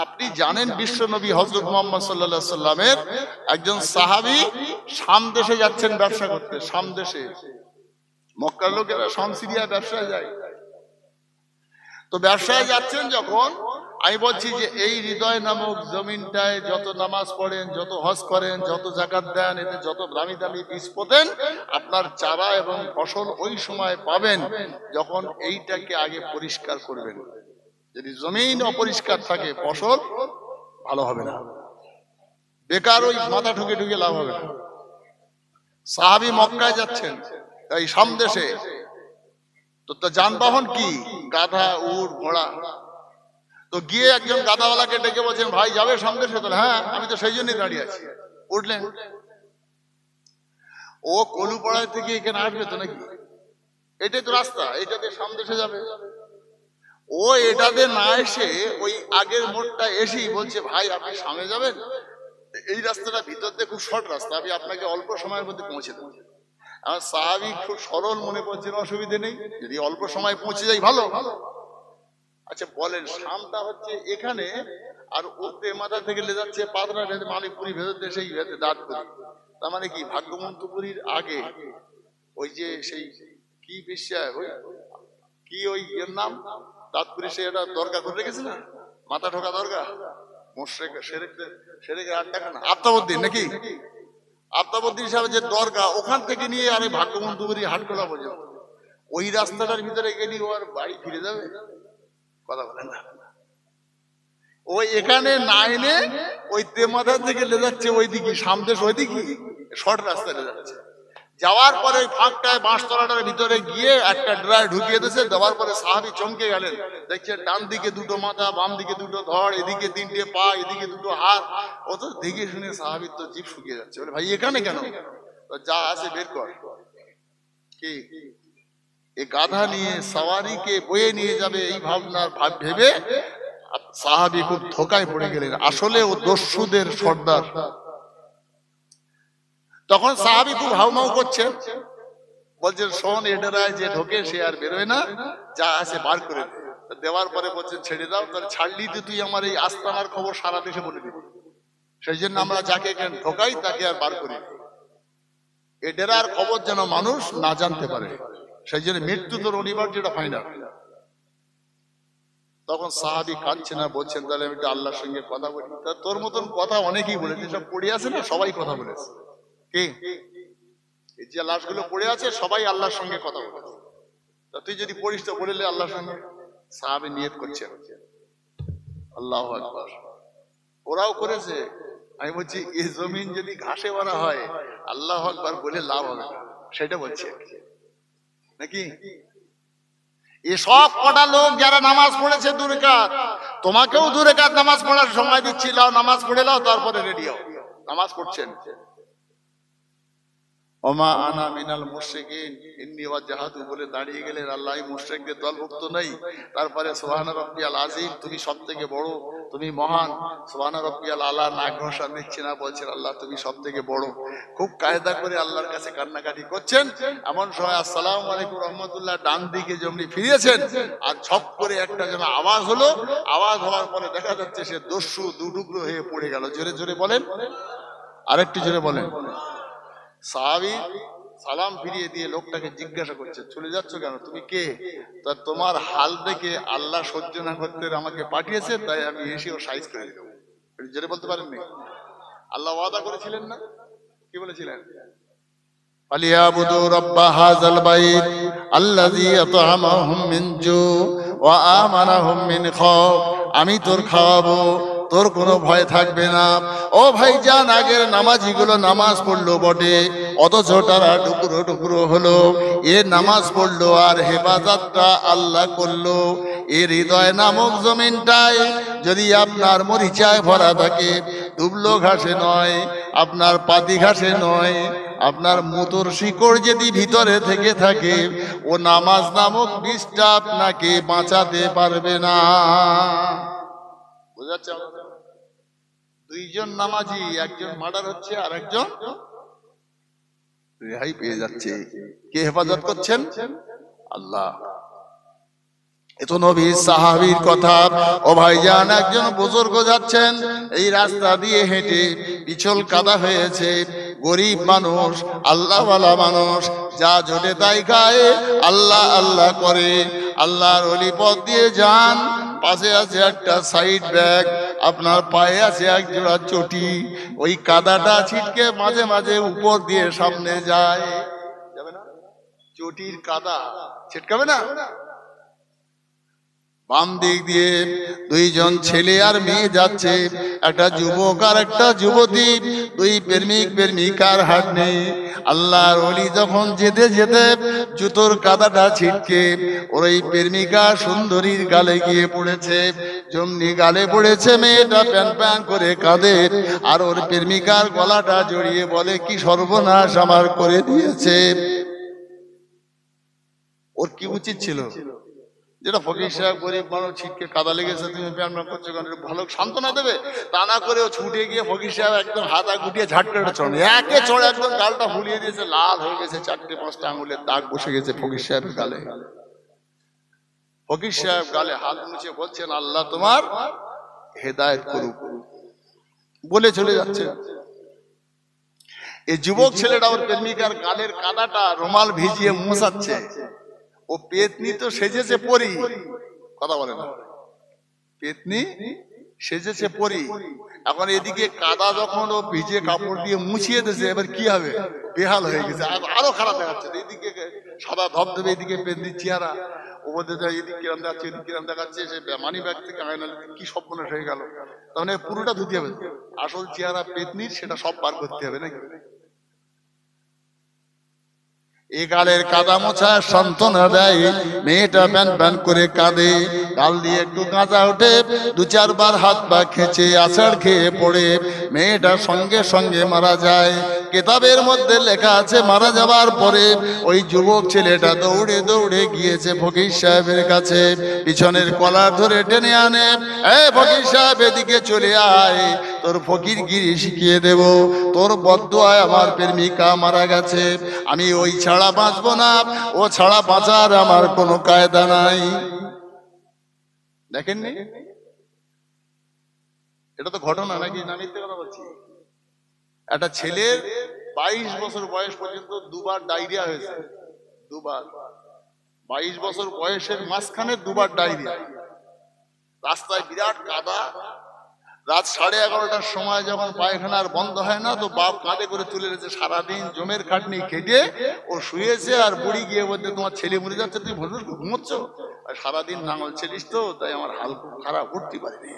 আপনি জানেন বিশ্ব নবী হযরত মুহাম্মদ সাল্লাল্লাহু আলাইহি সাল্লামের একজন সাহাবী শাম দেশে যাচ্ছেন ব্যবসা করতে। শাম দেশে মক্কার লোকেরা শাম সিরিয়া ব্যবসায় যায়। তো ব্যবসায় যাচ্ছেন যখন, আমি বলছি যে এই হৃদয় নামক জমিনটায় যত নামাজ পড়েন, যত হজ করেন, যত যাকাত দেন, এতে যত দামি দামি বীজ পোতেন, আপনার চারা এবং ফসল ওই সময় পাবেন যখন এইটাকে আগে পরিষ্কার করবেন। যদি জমিন অপরিষ্কার থাকে ফসল ভালো হবে না, বেকার ওই মাথা ঠুকে ঠুকে লাভ হবে না। সাহাবী মক্কায় যাচ্ছেন এই শাম দেশে, তো যানবাহন কি? গাধা, উট, ঘোড়া। তো গিয়ে একজন গাধাওয়ালাকে ডেকে বলছেন, ভাই যাবে শাম দেশে? তো হ্যাঁ, আমি তো সেই জন্যই দাঁড়িয়ে আছি। উঠলেন। ও কলুপাড়ায় থেকে এখানে আসবে তো নাকি? এটাই তো রাস্তা, এটাতে শাম দেশে যাবে। ও এটাতে না এসে ওই আগের মোড়টা এসেই বলছে, ভাই আপনি সামনে যাবেন, এই রাস্তাটা ভিতর দিয়ে খুব শর্ট রাস্তা, আমি আপনাকে অল্প সময়ের মধ্যে পৌঁছে দেবো। আমার সাহাবী খুব সরল মনে করছেন, অসুবিধে নেই, যদি অল্প সময় পৌঁছে যাই ভালো। আচ্ছা বলেন, শামটা হচ্ছে এখানে, আর ওতে মাথা থেকে লে যাচ্ছে পাদরা ভেদে মালিকপুরি ভেতর দিয়ে সেই ভেদে দাঁতপুরি। তার মানে কি ভাগ্যমন্তপুরীর আগে ওই যে সেই কি বিশ্বাস, ওই কি ওই এর নাম দাঁতপুরি, সে এটা দরগা করে রেখেছে না, মাথা ঠোকা দরগা, মোশরেক সেরেকের আড্ডাখানা, আফতাবউদ্দিন নাকি, আফতাবউদ্দিন সাহেব যে দরগা, ওখান থেকে নিয়ে আর ভাগ্যমন্তপুরী হাটখোলা পর্যন্ত ওই রাস্তাটার ভিতরে গেলি ও আর বাড়ি ফিরে যাবে? কথা বলেন না। ওই এখানে না এনে ওই তেমাথা থেকে লে যাচ্ছে ওইদিকে, সামদেশ ওইদিকে শর্ট রাস্তায় লে যাচ্ছে। যাওয়ার পরে ওই ফাঁকটায় বাঁশতলাটার ভিতরে গিয়ে একটা ড্রাই ঢুকিয়ে দিয়েছে। দেওয়ার পরে সাহাবী চমকে গেলেন, দেখছে ডান দিকে দুটো মাথা, বাম দিকে দুটো ধড়, এদিকে তিনটে পা, এদিকে দুটো হাত। ও তো দেখে শুনে সাহাবীর তো জিভ শুকিয়ে যাচ্ছে, বলে ভাই এখানে কেন? তো যা আছে বের কর। কি এই গাধা নিয়ে সাওয়ারিকে বয়ে নিয়ে যাবে এই ভাবনার ভেবে সাহাবী খুব ধোকায় পড়ে গেলেন। আসলে ও দস্যুদের সর্দার। তখন সাহাবী খুব হাউমাউ করছে, বলছেন শোন, এডেরায় যে ঢোকে সে আর বেরোয় না, যা আছে বার করে দে। দেওয়ার পরে বলছেন ছেড়ে দাও, তাহলে ছাড়লি তো তুই আমার এই আস্তানার খবর সারা দেশে বলে দিবি, সেই জন্য আমরা যাকে এখানে ঢোকাই তাকে আর বার করি। এ ডেরার খবর যেন মানুষ না জানতে পারে, সেই জন্য মৃত্যু তোর অনিবার্য, যেটা ফাইনাল। তখন সাহাবী কাঁদছে না, বলছেন তাহলে আমি একটু আল্লাহর সঙ্গে কথা বলি। তোর মতন কথা অনেকেই বলেছে, সব পড়ে আছে না, সবাই কথা বলেছে। কি এই যে লাশগুলো পড়ে আছে সবাই আল্লাহর সঙ্গে কথা বলেছে, তা তুই যদি পড়িস তো বললে আল্লাহর সঙ্গে। সাহাবী নিয়ত করছে আল্লাহু আকবার, ওরাও করেছে। আমি বলছি এই জমিন যদি ঘাসে ভরা হয় আল্লাহু আকবার বলে লাভ হবে না, সেটা বলছি নাকি। এসব কটা লোক যারা নামাজ পড়েছে 2 রাকাত, তোমাকেও 2 রাকাত নামাজ পড়ার সময় দিচ্ছি, লাও নামাজ পড়ে লাও, তারপরে রেডি হও। নামাজ পড়ছেন, ওমা আনা মিনাল মুশরিকিন ইন্নী ওয়াজহাতু বলে দাঁড়িয়ে গেলেন, আল্লাহ মুশরিকদের দলভুক্ত নেই। তারপরে সুবহান রাব্বিয়াল আযীম, তুমি সবথেকে বড়, তুমি মহান। সুবহান রাব্বিয়াল আলা না ঘোষণা দিচ্ছে না, বলছেন আল্লাহ তুমি সবথেকে বড়। খুব কায়দা করে আল্লাহর কাছে কান্নাকাটি করছেন। এমন সময় আসসালামু আলাইকুম রাহমাতুল্লাহ ডান দিকে যেমনি ফিরেছেন, আর ঝপ করে একটা যেন আওয়াজ হলো। আওয়াজ হওয়ার পরে দেখা যাচ্ছে সে দস্যু 2 টুকরো হয়ে পড়ে গেল। জোরে জোরে বলেন, আরেকটু জোরে বলেন। সাহাবী সালাম ফিরিয়ে দিয়ে লোকটাকে জিজ্ঞাসা করছে, চলে যাচ্ছ কেন, তুমি কে? তা তোমার হাল দেখে আল্লাহ সহ্য না করতে আমাকে পাঠিয়েছে, তাই আমি এসেও সাইজ করে দিলাম। জোরে বলতে পারেননি? আল্লাহ ওয়াদা করেছিলেন না, কি বলেছিলেন? ফালিয়াবুদু রাব্ব হাযাল বাইত আল্লাযী আত'আমাহুম মিন জু ওয়া আমানাহুম মিন খাউফ। আমি তোর খাওয়াবো, তোর কোনো ভয় থাকবে না। ও ভাইজান, আগের নামাজিগুলো নামাজ পড়লো বটে, অথচ তারা টুকরো টুকরো হলো। এ নামাজ পড়লো আর হেফাজতটা আল্লাহ করলো। এ হৃদয় নামক জমিনটায় যদি আপনার মরিচায় ভরা থাকে, দুবলো ঘাসে নয়, আপনার পাতি ঘাসে নয়, আপনার মুতর শিকড় যদি ভিতরে থেকে থাকে, ও নামাজ নামক বিষটা আপনাকে বাঁচাতে পারবে না। বুঝাচ্ছে? 2 জন নামাজি, একজন মার্ডার হচ্ছে আর একজন রেহাই পেয়ে যাচ্ছে। কে হেফাজত করছেন? আল্লাহ। এ তো নবী সাহাবীর কথা। ও ভাইজান, একজন বুজুর্গ যাচ্ছেন এই রাস্তা দিয়ে হেঁটে, পিছল কাদা হয়েছে, গরিব মানুষ, আল্লাহওয়ালা মানুষ, যা জোটে তাই খায়, আল্লাহ আল্লাহ করে। আল্লাহর ওলি পথ দিয়ে যান, পাশে আছে একটা সাইড ব্যাগ, আপনার পায়ে আছে এক জোড়া চটি, ওই কাদাটা ছিটকে মাঝে মাঝে উপর দিয়ে সামনে যায়, যাবে না? চটির কাদা ছিটকাবে না? বাম দিক দিয়ে দুইজন ছেলে আর মেয়ে যাচ্ছে, একটা যুবক আর একটা যুবতী, দুই প্রেমিক প্রেমিকার হাত নেই। আল্লাহর ওলি যখন যেতে যেতে জুতোর কাদাটা ছিটকে ওর এই প্রেমিকা সুন্দরীর গালে গিয়ে পড়েছে। যেমনি গালে পড়েছে, মেয়েটা প্যান প্যান করে কাঁদে, আর ওর প্রেমিকার গলাটা জড়িয়ে বলে, কি সর্বনাশ আমার করে দিয়েছে। ওর কি উচিত ছিল? যেটা ফকির সাহেব গরিব মানুষ, ছিটকে কাদা লেগেছে, তুমি প্যান প্যান করছো, ভালো সান্ত্বনা দেবে, তা না করে ও ছুটে গিয়ে ফকির সাহেব একদম হাতা গুটিয়ে ঝাটকাটা চড়ে, একে চড়ে একদম গালটা ফুলিয়ে দিয়েছে, লাল হয়ে গেছে, 4-5টা আঙুলের দাগ বসে গেছে ফকির সাহেবের গালে। ফকির সাহেব গালে হাত মুছে বলছেন, আল্লাহ তোমার হেদায়েত করুক, বলে চলে যাচ্ছে। এই যুবক ছেলেটা ওর প্রেমিকার গালের কাদাটা রুমাল ভিজিয়ে মুছাচ্ছে। ও পেতনি তো সেজেছে পরি, কথা বলে না, পেতনি সেজেছে পরি। এখন এদিকে কাদা যখন ও ভিজে কাপড় দিয়ে মুছিয়ে দিয়েছে, এবার কি হবে? বেহাল হয়ে গেছে, আরো খারাপ দেখাচ্ছে। এদিকে সাদা ধবধবে, এদিকে পেতনির চেহারা, ওদের এদিকে কিরম দেখাচ্ছে, এদিকে কিরম দেখাচ্ছে, সে মানি ব্যাগ থেকে আয়না কি সব মনে হয়ে গেল। তাহলে পুরোটা ধুতে হবে, আসল চেহারা পেতনির সেটা সব পার করতে হবে নাকি? এই গালের কাদা মোছা সান্ত্বনা দেয়, মেয়েটা প্যান প্যান করে কাঁদে, গাল দিয়ে একটু কাঁচা ওঠে, 2-4 বার হাত পা খেঁচে আছাড় খেয়ে পড়ে মেয়েটা সঙ্গে সঙ্গে মারা যায়। কিতাবের মধ্যে লেখা আছে, মারা যাবার পরে ওই যুবক ছেলেটা দৌড়ে দৌড়ে গিয়েছে ফকির সাহেবের কাছে, পিছনের কলার ধরে টেনে আনে, এ ফকির সাহেব এদিকে চলে আয়, তোর ফকির গিরি শিখিয়ে দেব, তোর বদদুয়ায় আমার প্রেমিকা মারা গেছে, আমি ওই ছাড়া বাঁচবো না, ও ছাড়া বাঁচার আমার কোনো কায়দা নাই। দেখেননি? এটা তো ঘটনা নাকি, না মিথ্যে কথা বলছি? একটা ছেলের 22 বছর বয়স পর্যন্ত 2বার ডায়রিয়া হয়েছে, 2বার। 22 বছর বয়সের মাঝখানে 2বার ডায়রিয়া। রাস্তায় বিরাট কাদা, রাত 11:30টার সময় যখন পায়খানার বন্ধ হয় না, তো বাপ কাঁধে করে তুলে এনেছে, সারাদিন জমের খাটনি খেটে ও শুয়েছে, আর বুড়ি গিয়ে বলতে, তোমার ছেলে মরে যাচ্ছে, তুমি ভোর ঘুমোচ্ছ, আর সারাদিন নাঙল ছেলিস তো, তাই আমার হাল খুব খারাপ, উঠতে পারিনি।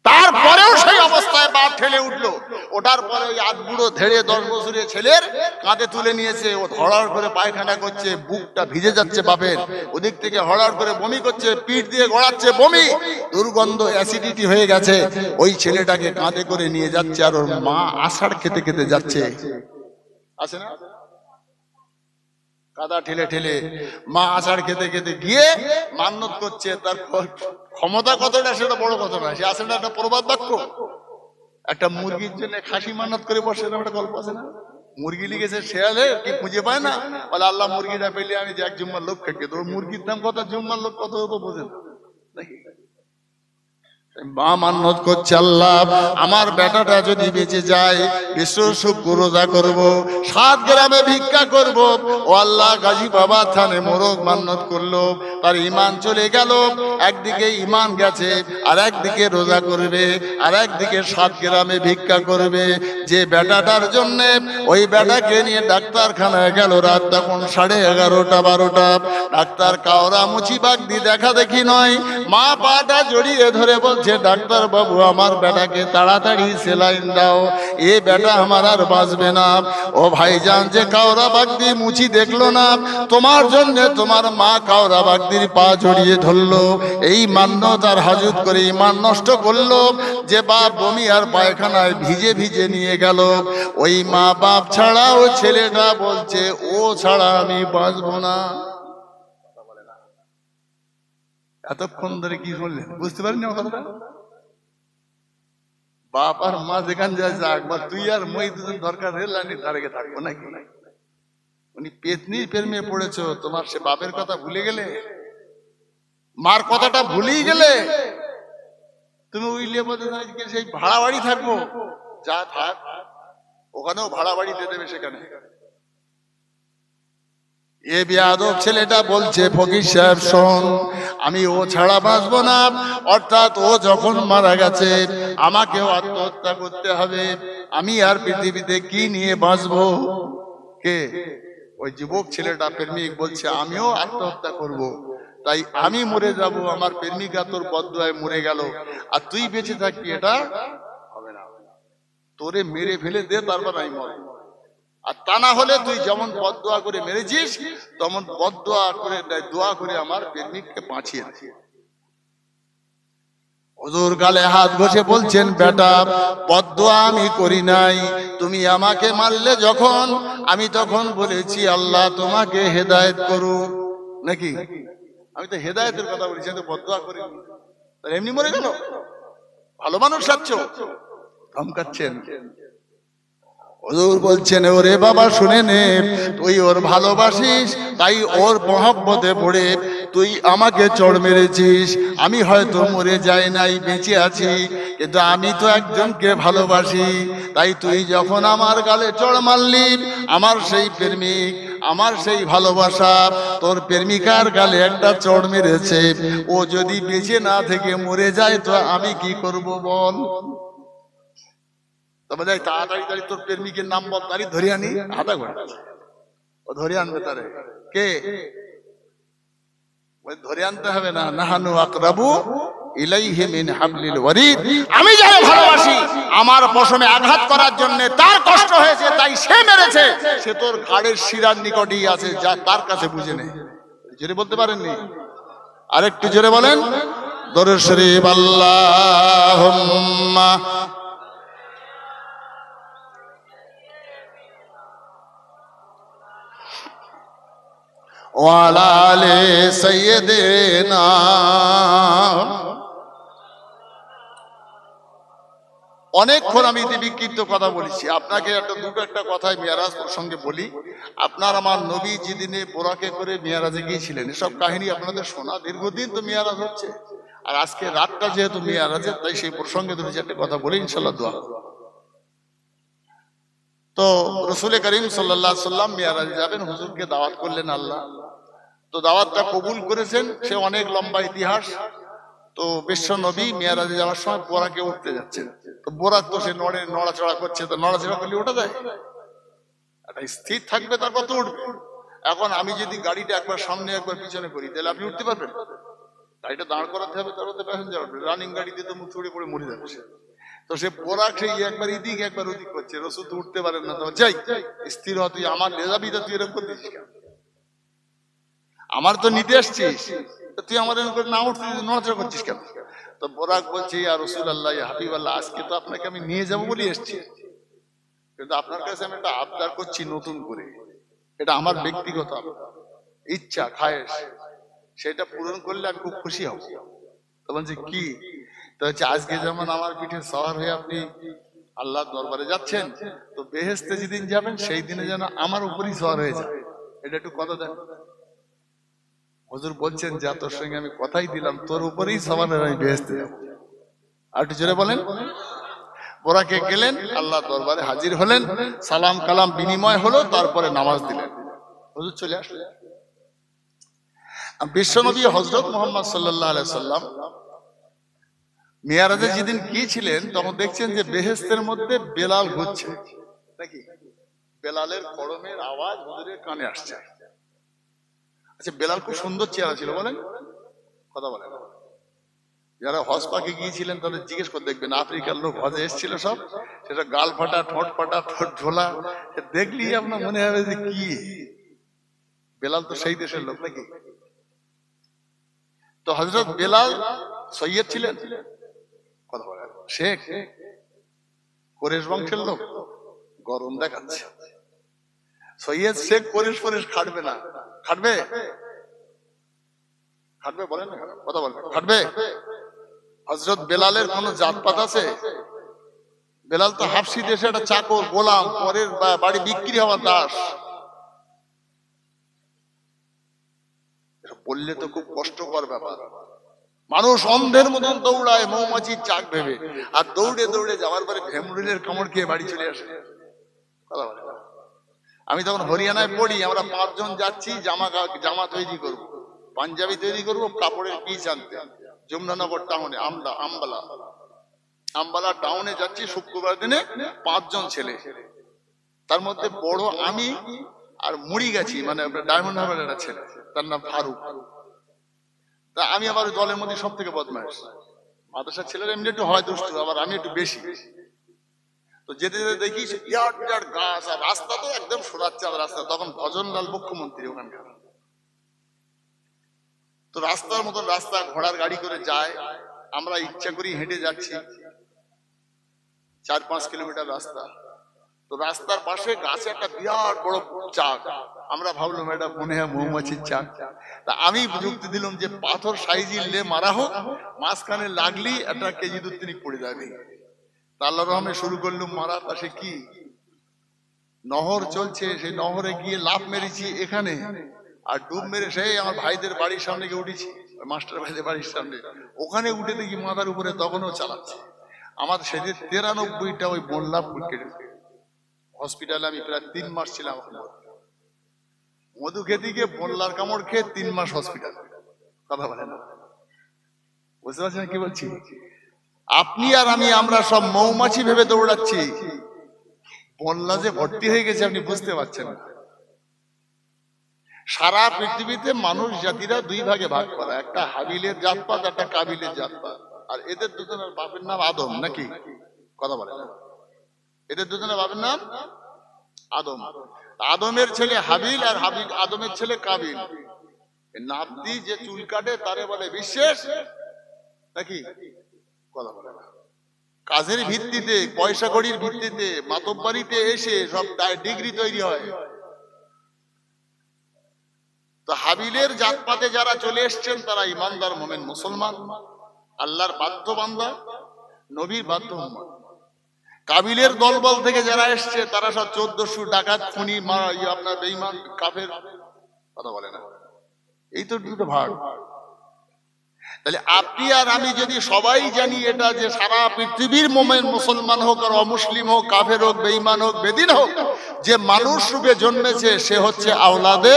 তারপরেও সেই অবস্থায় বাপ ঠেলে উঠলো। ওটার পরে ওই আধবুড়ো ধেড়ে 10 বছরের ছেলের কাঁধে তুলে নিয়েছে, ও হড়ার করে পায়খানা করছে, বুকটা ভিজে যাচ্ছে বাপের, ওদিক থেকে হড়ার করে বমি করছে, পিঠ দিয়ে গড়াচ্ছে বমি, দুর্গন্ধ, অ্যাসিডিটি হয়ে গেছে। ওই ছেলেটাকে কাঁধে করে নিয়ে যাচ্ছে, আর ওর মা আষাঢ় খেতে খেতে যাচ্ছে, আছে না? কাদা ঠেলে ঠেলে মা আষাঢ় খেতে খেতে গিয়ে মান্যত করছে। তার ক্ষমতা কতটা সেটা বড় কথা না, সে আসলে একটা প্রবাদ বাক্য। একটা মুরগির জন্য খাসি মান্যত করে বসে, একটা গল্প আছে না? মুরগি লিখেছে শেয়ালে, কি খুঁজে পায় না, বলে আল্লাহ মুরগিটা পেলে আমি যে 1 জুম্মার লোক খেতে দেবো। মুরগির দাম কত, জুম্মার লোক কত হতো বোঝেন নাকি? মা মান্যত করছে, আল্লাহ আমার বেটাটা যদি বেঁচে যায়, বিশ্ব শুক্র রোজা করবো, 7 গ্রামে ভিক্ষা করব। ও আল্লাহ, গাজী বাবা থানে মোরগ মান্যত করলো, তার ইমান চলে গেল, একদিকে ইমান গেছে, আর একদিকে রোজা করবে, আর একদিকে 7 গ্রামে ভিক্ষা করবে। যে বেটাটার জন্য ওই বেটাকে নিয়ে ডাক্তারখানায় গেল, রাত তখন 11:30-12টা। ডাক্তার কাওরা মুচি বাগ দিয়ে দেখা দেখি নয়, মা পাটা জড়িয়ে ধরে বলছে, ডাক্তার বাবু আমার বেটাকে তাড়াতাড়ি সেলাইন দাও, এ বেটা আমার আর বাঁচবে না। ও ভাইজান, যে কাওরা বাগদি মুচি দেখলো না, তোমার জন্য তোমার মা কাওরা বাগদির পা জড়িয়ে ধরলো, এই মান্যত আর হাজত করে ইমান নষ্ট করলো। যে বাপ বমি আর পায়খানায় ভিজে ভিজে নিয়ে গেল, ওই মা বাপ ছাড়া ও ছেলেটা বলছে, ও ছাড়া আমি বাঁচবো না। এতক্ষণ ধরে কি করলেন বুঝতে পারেননি কথাটা? বাপ আর মা যেখান যায় যাক, বা তুই আর মই দুজন দরকার হেলানি ধারে থাকবো নাকি? উনি পেতনির প্রেমে পড়েছো, তোমার সে বাপের কথা ভুলে গেলে? মার কথাটা ভুলেই গেলে তুমি উইলিয়ে বলতে সেই ভাড়া বাড়ি থাকবো, যা থাক, ওখানেও ভাড়া বাড়ি দিয়ে দেবে সেখানে। এ বেয়াদব ছেলেটা বলছে ফকির সাহেব শোন, আমি ও ছাড়া বাঁচবো না, অর্থাৎ ও যখন মারা গেছে আমাকেও আত্মহত্যা করতে হবে, আমি আর পৃথিবীতে কি নিয়ে বাঁচবো। কে? ওই যুবক ছেলেটা প্রেমিক বলছে আমিও আত্মহত্যা করব, তাই আমি মরে যাব, আমার প্রেমিকা তোর বদদুয়ায় মরে গেল, আর তুই বেঁচে থাকবি, এটা হবে না, তোরে মেরে ফেলে দে, তারপর আমি মরব। আর তা না হলে তুই যেমন বদদুয়া করে মেরেছিস তেমন বদদুয়া করে দোয়া করে আমার প্রেমিককে বাঁচিয়ে দে। হুজুর গালে হাত ঘষে বলছেন বেটা, বদদুয়া আমি করি নাই, তুমি আমাকে মারলে যখন, আমি তখন বলেছি আল্লাহ তোমাকে হেদায়েত করুক, নাকি? আমি তো হেদায়েতের কথা বলেছি, তো বদদুয়া করি, এমনি মরে গেল। ভালো মানুষ সাচ্ছ, ধমকাচ্ছেন। হুজুর বলছেন ওরে বাবা শুনে নে, তুই ওর ভালোবাসিস, তাই ওর মহব্বতে পড়ে তুই আমাকে চড় মেরেছিস। আমি হয়তো মরে যাই নাই, বেঁচে আছি, কিন্তু আমি তো একজনকে ভালোবাসি, তাই তুই যখন আমার গালে চড় মারলি, আমার সেই প্রেমিক, আমার সেই ভালোবাসা তোর প্রেমিকার গালে একটা চড় মেরেছে, ও যদি বেঁচে না থেকে মরে যায় তো আমি কি করব বল? তবে যাই তাড়াতাড়ি তাড়ি তোর প্রেমিকের নাম বল, তাড়ি ধরে আনি, হাতা ঘোড়া ও ধরে আনবে। তারে কে? ধরে আনতে হবে না, নাহানু আকরাবু ইলাইহি মিন হাবলিল ওয়ারিদ, আমি যাকে ভালোবাসি আমার পশমে আঘাত করার জন্য তার কষ্ট হয়েছে, তাই সে মেরেছে, সে তোর ঘাড়ের শিরার নিকটেই আছে, যা তার কাছে বুঝে নে। জোরে বলতে পারেননি? আরেকটু জোরে বলেন দরুদ শরীফ। আল্লাহুম্মা ওয়ালা আলে সাইয়্যিদিনা। অনেকক্ষণ আমি বিক্ষিপ্ত কথা বলেছি, আপনাকে দুটো একটা কথাই মেরাজ প্রসঙ্গে বলি। আপনার আমার নবী যেদিনে বোরাকে করে মেরাজে গিয়েছিলেন, এসব কাহিনী আপনাদের শোনা, দীর্ঘদিন তো মেরাজ হচ্ছে, আর আজকে রাতটা যেহেতু মেরাজের, তাই সেই প্রসঙ্গে দুটো চারটে কথা বলি, ইনশাল্লাহ দোয়া। তো রাসূল করিম সাল্লাল্লাহু আলাইহি সাল্লাম মেরাজে যাবেন, হুজুরকে দাওয়াত করলেন আল্লাহ, তো দাওয়াতটা কবুল করেছেন, সে অনেক লম্বা ইতিহাস। তো বিশ্ব নবী মেরাজে যাওয়ার সময় বোরাকে উঠতে যাচ্ছেন, তো বোরাক তো সে নড়াচড়া করছে, তো নড়াচড়া করলে ওঠা যায়? একটা স্থির থাকবে, তারপর তো উঠবে। এখন আমি যদি গাড়িটা একবার সামনে একবার পিছনে করি, তাহলে আপনি উঠতে পারবেন? গাড়িটা দাঁড় করাতে হবে, তারপর তো প্যাসেঞ্জার উঠবে। রানিং গাড়িতে তো মুখ ছড়ে পড়ে মরে যাবে সে। তো সে বোরাক সেই একবার এদিক একবার ওদিক করছে, রসুল তো উঠতে পারেন না, তো যাই স্থির হ, তুই আমার লেজাবি, তুই এরকম করতেছিস কেন? আমার তো নিতে আসছিস, তুই আমাদের না উঠতে নড়াচড়া করছিস কেন? তো বোরাক বলছে ইয়া রাসূলুল্লাহ, ইয়া হাবিবাল্লাহ, আজকে তো আপনাকে আমি নিয়ে যাবো বলে এসেছি, কিন্তু আপনার কাছে আমি একটা আবদার করছি নতুন করে, এটা আমার ব্যক্তিগত ইচ্ছা, খায়েশ, সেটা পূরণ করলে আমি খুব খুশি হব। তো বলছে কি? তো হচ্ছে আজকে যেমন আমার পিঠে সওয়ার হয়ে আপনি আল্লাহর দরবারে যাচ্ছেন, তো বেহেশতে যেদিন যাবেন সেই দিনে যেন আমার উপরই সওয়ার হয়ে যায়, এটা একটু কথা দেন। হুজুর বলছেন যা, তোর সঙ্গে আমি কথাই দিলাম, তোর উপরেই সওয়ার হয়ে আমি বেহেশতে যাব। আর একটু জোরে বলেন। বোরাকে গেলেন, আল্লাহ দরবারে হাজির হলেন, সালাম কালাম বিনিময় হলো, তারপরে নামাজ দিলেন, হুজুর চলে আসলেন। বিশ্বনবী হযরত মুহাম্মদ সাল্লাল্লাহু আলাইহি সাল্লাম মিরাজে যেদিন গিয়েছিলেন, তখন দেখছেন যে বেহেশতের মধ্যে বেলাল ঘুরছে, নাকি? বেলালের কড়মের আওয়াজ হুজুরের কানে আসছে। আচ্ছা, বেলাল খুব সুন্দর চেহারা ছিল, বলেন? কথা বলেন। যারা হজ পাকে গিয়েছিলেন তাদের জিজ্ঞেস করে দেখবেন, আফ্রিকার লোক হজে এসেছিল সব, সেটা গাল ফাটা, ঠোঁট ফাটা, ঠোঁট ঝোলা, দেখলেই আপনার মনে হবে যে কি বেলাল তো সেই দেশের লোক, নাকি? তো হযরত বেলাল সৈয়দ ছিলেন, কথা বলেন, শেখ, কোরেশ বংশের লোক, গরম দেখাচ্ছে। সৈয়দ শেখ কোরেশ ফোরেশ খাটবে না, খাটবে? খাটবে বলেন না, কথা বলেন, খাটবে? হযরত বেলালের কোন জাতপাত আছে? বেলাল তো হাবশি দেশে একটা চাকর, গোলাম, পরের বাড়ি বিক্রি হওয়া দাস। করলে তো খুব কষ্টকর ব্যাপার। মানুষ অন্ধের মতন দৌড়ায় মৌমাছির চাক ভেবে, আর দৌড়ে দৌড়ে যাওয়ার পরে ভেমরুলের কামড় খেয়ে বাড়ি চলে আসে। আমি তখন হরিয়ানায় পড়ি, আমরা 5 জন যাচ্ছি জামা তৈরি করব, পাঞ্জাবি তৈরি করব, কাপড়ের পিস আনতে যমুনানগর টাউনে, আম্বালা টাউনে যাচ্ছি শুক্রবার দিনে। 5 জন ছেলে, তার মধ্যে বড় আমি আর মুড়ি গেছি, মানে ডায়মন্ড হারবারের একটা ছেলে, তার নাম ফারুক। তা আমি আবার দলের মধ্যে সব থেকে বদমাইশ। মাদ্রাসার ছেলেরা এমনি একটু হয় দুষ্টু, আবার আমি একটু বেশি। তো যেতে যেতে দেখি বিরাট বিরাট গাছ, আর রাস্তা তো একদম সোনাচ্চাঁদ রাস্তা। তখন ভজনলাল মুখ্যমন্ত্রী ওখানকার। তো রাস্তার মতন রাস্তা, ঘোড়ার গাড়ি করে যায়, আমরা ইচ্ছা করি হেঁটে যাচ্ছি 4-5 কিলোমিটার রাস্তা। তো রাস্তার পাশে গাছে একটা বিরাট বড় চাক, আমরা ভাবলাম এটা মনে হয় মৌমাছির চাক। তা আমি যুক্তি দিলাম যে পাথর সাইজিল লে মারা হোক, মাঝখানে লাগলি একটা কেজি 2-3 পড়ে যাবে। আল্লাহ রহমে শুরু করলুম মারা। পাশে কি নহর চলছে, সেই নহরে গিয়ে লাফ মেরেছি এখানে, আর ডুব মেরে সেই আমার ভাইদের বাড়ির সামনে গিয়ে উঠেছি, মাস্টার ভাইদের বাড়ির সামনে। ওখানে উঠে দেখি মাথার উপরে তখনও চালাচ্ছে। আমার সেদিন 93টা ওই বললাম কেটেছে। হসপিটালে আমি প্রায় 3 মাস ছিলাম। মধু খেতে গিয়ে বললার কামড় খেয়ে 3 মাস হসপিটাল। কথা বলে না, বুঝতে পারছেন কি বলছি? আপনি আর আমি, আমরা সব মৌমাছি ভেবে দৌড়াচ্ছি, বললা যে ভর্তি হয়ে গেছে আপনি বুঝতে পারছেন না। সারা পৃথিবীতে মানুষ জাতিরা 2 ভাগে ভাগ করা, একটা হাবিলের জাতপাত, একটা কাবিলের জাতপাত। আর এদের দুজনের বাপের নাম আদম, নাকি? কথা বলে না, এদের দুজনের বাপের নাম আদম। আদমের ছেলে হাবিল, আর আদমের ছেলে কাবিল। নাবদি যে চুল কাটে তারে বলে বিশেষ, নাকি? কথা বলে না। কাজের ভিত্তিতে, পয়সা কড়ির ভিত্তিতে, মাতব্বাড়িতে এসে সব ডিগ্রি তৈরি হয়। তো হাবিলের জাতপাতে যারা চলে এসছেন তারা ইমানদার মোমেন মুসলমান, আল্লাহর বাধ্য বান্দা, নবীর বাধ্য উম্মত। কাবিলের দলবল থেকে যারা এসছে তারা সব 1400 ডাকাত, খুনি, আপনার বেঈমান, কাফের। কথা বলে না। এই তো দুটো ভাগ। তাহলে আপনি আর আমি যদি সবাই জানি এটা, যে সারা পৃথিবীর মোমেন মুসলমান হোক আর অমুসলিম হোক, কাফের হোক, বেঈমান হোক, বেদিন হোক, যে মানুষ রূপে জন্মেছে সে হচ্ছে আওলাদে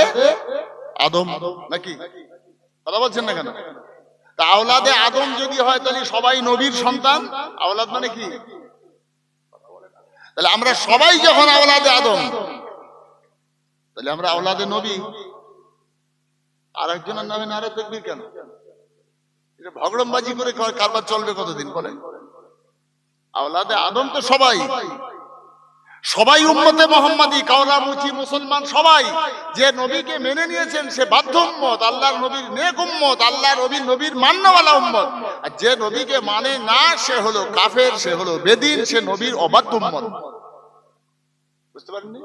আদম, নাকি? কথা বলছেন না কেন? তা আওলাদে আদম যদি হয় তাহলে সবাই নবীর সন্তান। আওলাদ মানে কি? তাহলে আমরা সবাই যখন আওলাদে আদম, তাহলে আমরা আওলাদে নবী। আর একজনের নামে নারে তাকবীর কেন? এটা ভগড়মবাজি করে কারবার চলবে কতদিন বলে? আওলাদে আদম তো সবাই, সবাই উম্মতে মুহাম্মাদি, কাওলামুচি মুসলমান সবাই। যে নবীকে মেনে নিয়েছেন সে বাধ্য উম্মত, আল্লাহর নবীর নেক উম্মত, আল্লাহর নবীর মান্যওয়ালা উম্মত। আর যে নবীকে মানে না সে হলো কাফের, সে হলো বেদিন, সে নবীর অবাধ্য উম্মত। বুঝতে পারেননি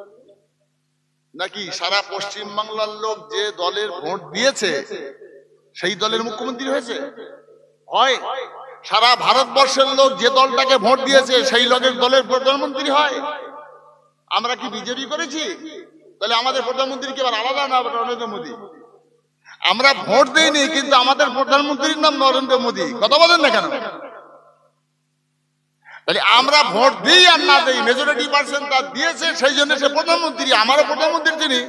নাকি? সারা পশ্চিম বাংলার লোক যে দলের ভোট দিয়েছে সেই দলের মুখ্যমন্ত্রী হয়েছে, হয়। সারা ভারতবর্ষের লোক যে দলটাকে ভোট দিয়েছে সেই দলের প্রধানমন্ত্রী হয়। আমরা কি বিজেপি করেছি? তাহলে আমাদের প্রধানমন্ত্রী কি আবার আলাদা না নরেন্দ্র মোদী? আমরা ভোট দেইনি, কিন্তু আমাদের প্রধানমন্ত্রীর নাম নরেন্দ্র মোদী। কথা বলেন না কেন? তাহলে আমরা ভোট দিই আর না দিই, মেজরিটি পার্সেন্ট তার দিয়েছে, সেই জন্য সে প্রধানমন্ত্রী। আমারও প্রধানমন্ত্রী তিনি।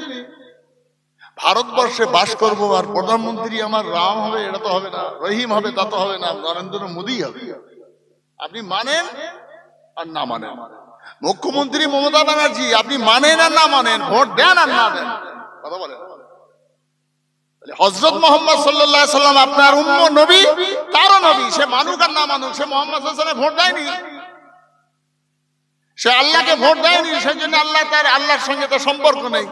ভারতবর্ষে বাস করবো আর প্রধানমন্ত্রী আমার রাম হবে, এটা তো হবে না। রহিম হবে, তা তো হবে না। নরেন্দ্র মোদী হবে। আপনি মানেন আর না মানেন। মুখ্যমন্ত্রী মমতা ব্যানার্জি, আপনি মানেন আর না মানেন, ভোট দেন আর না দেন। কথা বলেন। হযরত মুহাম্মদ সাল্লাল্লাহু আলাইহি সাল্লাম আপনার নবী, তারও নবী। সে মানুক আর না মানুক, সে মুহাম্মদ সাল্লাল্লাহু আলাইহি সাল্লাম ভোট দেয়নি, সে আল্লাহকে ভোট দেয়নি। সেই জন্য আল্লাহর সঙ্গে তার সম্পর্ক নেই,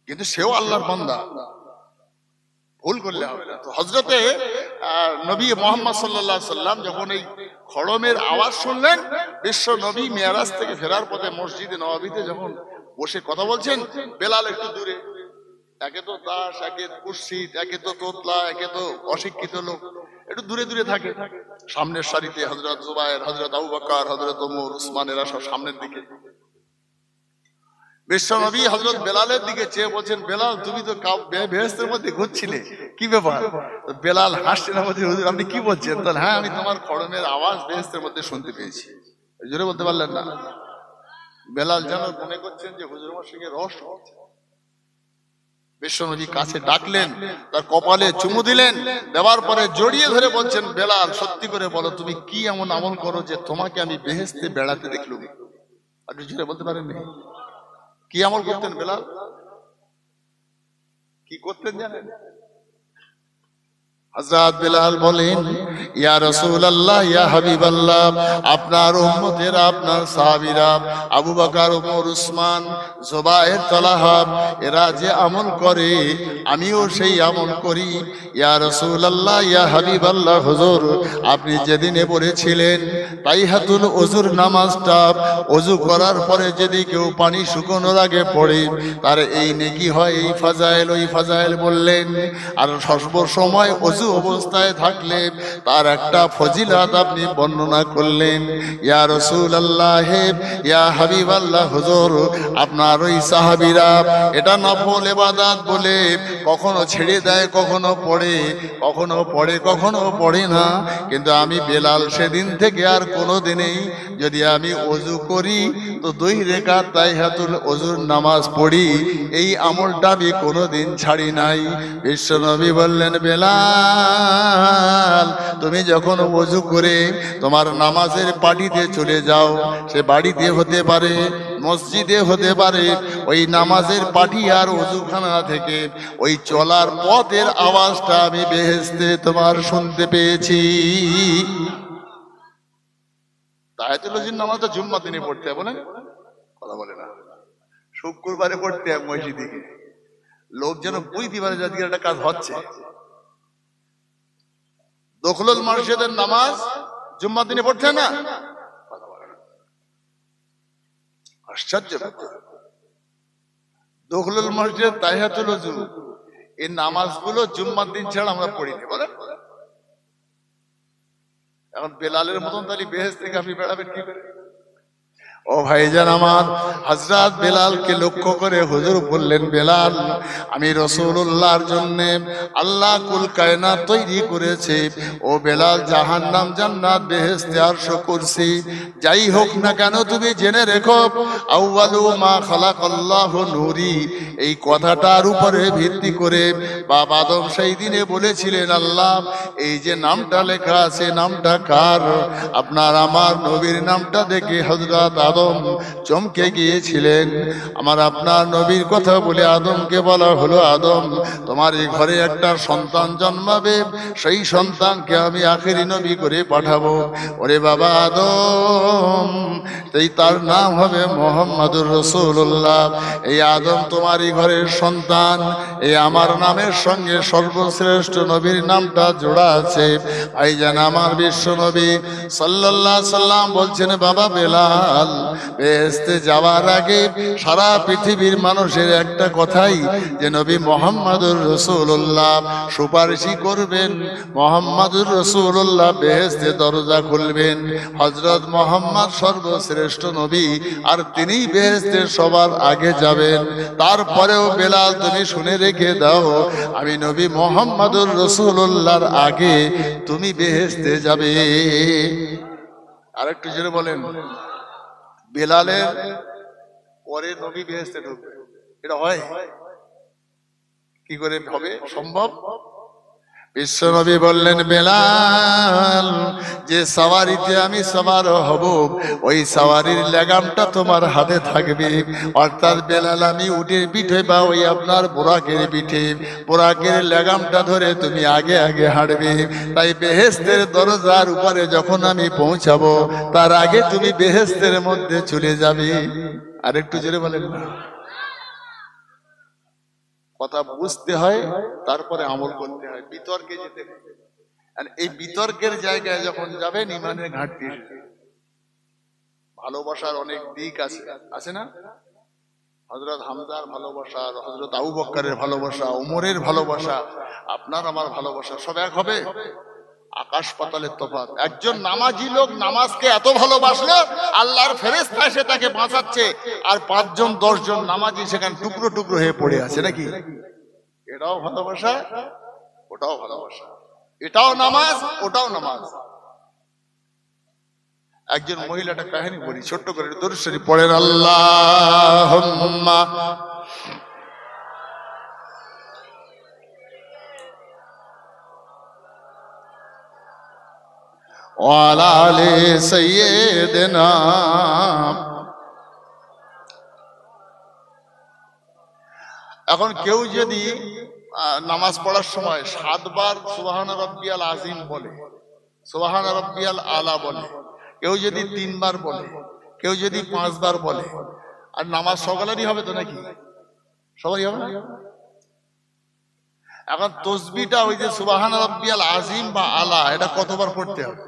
কিন্তু সেও আল্লাহর বান্দা। ভুল করলে হবে না। তো হযরতে নবী মুহাম্মদ সাল্লাল্লাহু আলাইহি সাল্লাম যখন এই খড়মের আওয়াজ শুনলেন, বিশ্ব নবী মেরাজ থেকে ফেরার পথে মসজিদে নববীতে যখন বসে কথা বলছেন, বেলাল একটু দূরে। একে তো দাস, একে কুৎসিত, একে তো তোতলা, একে তো অশিক্ষিত লোক, একটু দূরে দূরে থাকে। সামনের সারিতে হযরত জুবায়ের, হযরত আবু বকর, হযরত ওমর, উসমান, এরা সব সামনের দিকে। বিশ্বনবী হযরত বেলালের দিকে চেয়ে বলছেন, বেলাল তুমি তো বেহেশতের মধ্যে ঘুরছিলে, কি ব্যাপার? তো বেলাল হাসছে না, বলছে হুজুর আপনি কি বলছেন? তাহলে হ্যাঁ, আমি তোমার খড়মের আওয়াজ বেহেশতের মধ্যে শুনতে পেয়েছি। জোরে বলতে পারলেন না? বেলাল যেন মনে করছেন যে হুজুর আমার সঙ্গে রহস্য হচ্ছে। বিশ্বনবী কাছে ডাকলেন, তার কপালে চুমু দিলেন, দেওয়ার পরে জড়িয়ে ধরে বলছেন, বেলাল সত্যি করে বলো তুমি কি এমন আমল করো যে তোমাকে আমি বেহেশতে বেড়াতে দেখলুম? আপনি জোরে বলতে পারেননি? কি আমল করতেন বেলাল? কি করতেন জানেন? হযরত বেলাল বলেন, ইয়া রাসূলুল্লাহ, ইয়া হাবিবাল্লাহ, আপনার উম্মতেরা, আপনার সাহাবীরা আবু বকর, ওমর, উসমান, জুবায়ের, তালহা এরা যে আমল করে আমিও সেই আমল করি। ইয়া রাসূলুল্লাহ, ইয়া হাবিবাল্লাহ, হুজুর আপনি যেদিনে পড়েছিলেন তাইহাতুল ওযুর নামাজটা, ওযু করার পরে যদি কেউ পানি শুকানোর আগে পড়ে তার এই নেকি হয়, এই ফাজাইল, ওই ফাজাইল বললেন। আর সর্ব সময় ওযু অবস্থায় থাকলে তার একটা ফজিলত আপনি বর্ণনা করলেন। ইয়া রাসূলুল্লাহ, ইয়া হাবিবাল্লাহ, হুজুর আপনার ওই সাহাবীরা এটা নফল ইবাদত বলে কখনো ছেড়ে দেয়, কখনো পড়ে, কখনো পড়ে না। কিন্তু আমি বেলাল সেদিন থেকে আর কোনোদিনই যদি আমি ওযু করি তো 2 রাকাত তাহিয়াতুল ওযুর নামাজ পড়ি, এই আমলটা আমি কোনোদিন ছাড়ি নাই। বিশ্বনবী বললেন, বেলাল তুমি যখন ওযু করে তোমার নামাজের পাটিতে চলে যাও, সে বাড়িতে হতে পারে, মসজিদে হতে পারে, ওই নামাজের পাটি আর ওযুখানা থেকে ওই চলার পথের আওয়াজটা আমি বেহেশতে তোমার শুনতে পেয়েছি। তাহিয়াতুল ওযুর নামাজটা জুম্মার দিনে পড়তে হয়, বলেন? কথা বলে না। শুক্রবারে পড়তে হয় মসজিদে গিয়ে। লোক যেন বুঝতে পারে যে আজকে একটা কাজ হচ্ছে। দখলুল মসজিদের নামাজ জুম্মার দিনে পড়তে না? আশ্চর্য ব্যাপার। দখলুল মসজিদ, তাহিয়াতুল ওযু এই নামাজগুলো জুম্মার দিন ছাড়া আমরা পড়িনি, বলেন? এখন বেলালের মতন তাহলে বেহেশত থেকে আপনি বেড়াবেন কি করে? ও ভাইজান আমার, হযরত বেলালকে লক্ষ্য করে হুজুর বললেন, বেলাল আমি রাসূলুল্লাহর জন্য আল্লাহ কুল কায়নাত তৈরি করেছে। ও বেলাল, জাহান্নাম জান্নাত বেহেশত আরশ কুরসি যাই হোক না কেন তুমি জেনে রেখো, আউয়ালু মা খালাকাল্লাহু নূরি, এই কথাটার উপরে ভিত্তি করে বাবা আদম সেই দিনে বলেছিলেন, আল্লাহ এই যে নামটা লেখা আছে নামটা কার? আপনার আমার নবীর নামটা দেখে হযরত আদম চমকে গিয়েছিলেন। আমার আপনার নবীর কথা বলে আদমকে বলা হলো, আদম তোমার এই ঘরে একটা সন্তান জন্মাবে, সেই সন্তানকে আমি আখেরি নবী করে পাঠাবো। ওরে বাবা আদম, এই তার নাম হবে মুহাম্মাদুর রাসূলুল্লাহ। এই আদম তোমার এই ঘরের সন্তান, এই আমার নামের সঙ্গে সর্বশ্রেষ্ঠ নবীর নামটা জোড়া আছে। ভাইজান আমার বিশ্ব নবী সাল্লাল্লাহু আলাইহি সাল্লাম বলছেন, বাবা বেলাল বেহেশতে যাওয়ার আগে সারা পৃথিবীর মানুষের একটা কথাই যে নবী মুহাম্মাদুর রাসূলুল্লাহ সুপারিশই করবেন, মুহাম্মাদুর রাসূলুল্লাহ বেহেশতে দরজা খুলবেন। হযরত মুহাম্মদ সর্বশ্রেষ্ঠ নবী আর তিনিই বেহেশতে সবার আগে যাবেন। তারপরেও বেলাল তুমি শুনে রেখে দাও, আমি নবী মুহাম্মাদুর রাসূলুল্লাহর আগে তুমি বেহেশতে যাবে। আরেকটু জোরে বলেন। বেলালের পরে নবী বেহেশতে ঢুকবে, এটা হয়? কি করে হবে সম্ভব? বিশ্বনবী বললেন, বেলাল যে সাওয়ারিতে আমি সওয়ার হব ওই সাওয়ারির লাগামটা তোমার হাতে থাকবে। অর্থাৎ বেলাল আমি উটের পিঠে বা ওই আপনার বোরাকের পিঠে, বোরাকের লাগামটা ধরে তুমি আগে আগে হাঁটবে। তাই বেহেশতের দরজার উপরে যখন আমি পৌঁছাবো তার আগে তুমি বেহেশতের মধ্যে চলে যাবে। আরেকটু জোরে বলেন না। কথা বুঝতে হয়, তারপরে আমল করতে হয়, বিতর্কে যেতে হয়। আর এই বিতর্কের জায়গায় যখন যাবেন ইমানের ঘাটতি। ভালোবাসার অনেক দিক আছে, আছে না? হযরত হামজার ভালোবাসা, হযরত আবু বকরের ভালোবাসা, ওমরের ভালোবাসা, আপনার আমার ভালোবাসা সব এক হবে? আকাশ পাতালের তফাৎ। একজন নামাজি লোক নামাজকে এত ভালোবাসলো, আল্লাহর ফেরেশতা এসে তাকে বাঁচাচ্ছে, আর 5 জন 10 জন নামাজি সেখানে টুকরো টুকরো হয়ে পড়ে আছে নাকি? এটাও ভালোবাসা, ওটাও ভালোবাসা, এটাও নামাজ, ওটাও নামাজ। একজন মহিলাটা কাহিনী বলি ছোট্ট করে, দরুদ শরীফ পড়েন, আল্লাহুম্মা ওয়ালা আলি সাইয়্যিদিনা। এখন কেউ যদি নামাজ পড়ার সময় 7 বার সুবহান রাব্বিয়াল আযীম বলে, সুবহান রাব্বিয়াল আলা বলে, কেউ যদি 3 বার বলে, কেউ যদি 5 বার বলে, আর নামাজ সকলেরই হবে তো নাকি? সবারই হবে না? এখন তাসবিহটা ওই যে সুবহান রাব্বিয়াল আযীম বা আলা, এটা কতবার পড়তে হবে?